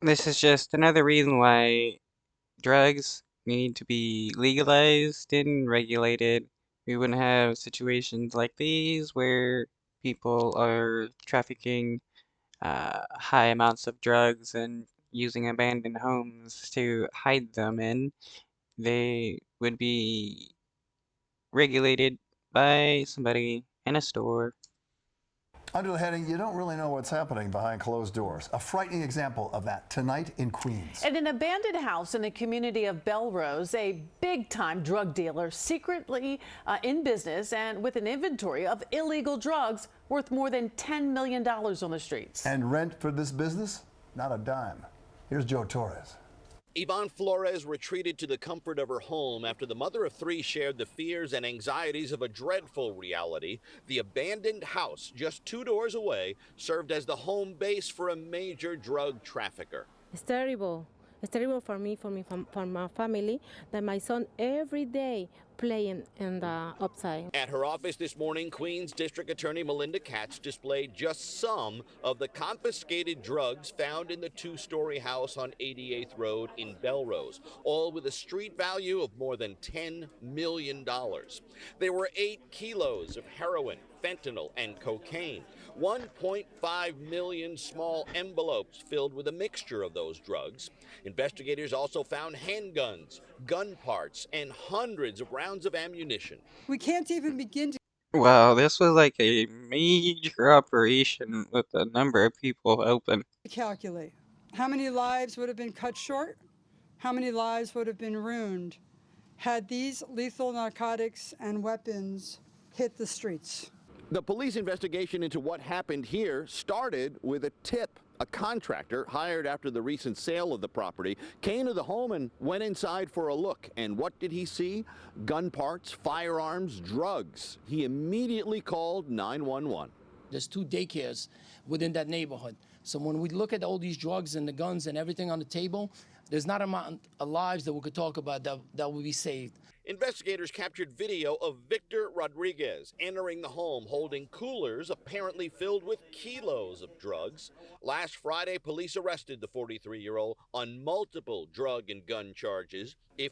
This is just another reason why drugs need to be legalized and regulated. We wouldn't have situations like these where people are trafficking high amounts of drugs and using abandoned homes to hide them in. They would be regulated by somebody in a store. Under the heading, you don't really know what's happening behind closed doors. A frightening example of that tonight in Queens. At an abandoned house in the community of Belrose, a big-time drug dealer secretly in business and with an inventory of illegal drugs worth more than $10 million on the streets. And rent for this business? Not a dime. Here's Joe Torres. Yvonne Flores retreated to the comfort of her home after the mother of three shared the fears and anxieties of a dreadful reality. The abandoned house just 2 doors away served as the home base for a major drug trafficker. It's terrible. It's terrible for me, for my family, that my son every day playing in the upside. At her office this morning, Queens District Attorney Melinda Katz displayed just some of the confiscated drugs found in the 2-story house on 88th Road in Belrose, all with a street value of more than $10 million. There were 8 kilos of heroin, fentanyl, and cocaine. 1.5 million small envelopes filled with a mixture of those drugs. Investigators also found handguns, gun parts, and hundreds of rounds of ammunition. We can't even begin to Wow, this was like a major operation with a number of people open. calculate how many lives would have been cut short, how many lives would have been ruined had these lethal narcotics and weapons hit the streets. The police investigation into what happened here started with a tip. A contractor hired after the recent sale of the property came to the home and went inside for a look. And what did he see? Gun parts, firearms, drugs. He immediately called 911. There's 2 daycares within that neighborhood. So when we look at all these drugs and the guns and everything on the table, there's not a amount of lives that we could talk about that will be saved. Investigators captured video of Victor Rodriguez entering the home holding coolers apparently filled with kilos of drugs. Last Friday, police arrested the 43-year-old on multiple drug and gun charges. If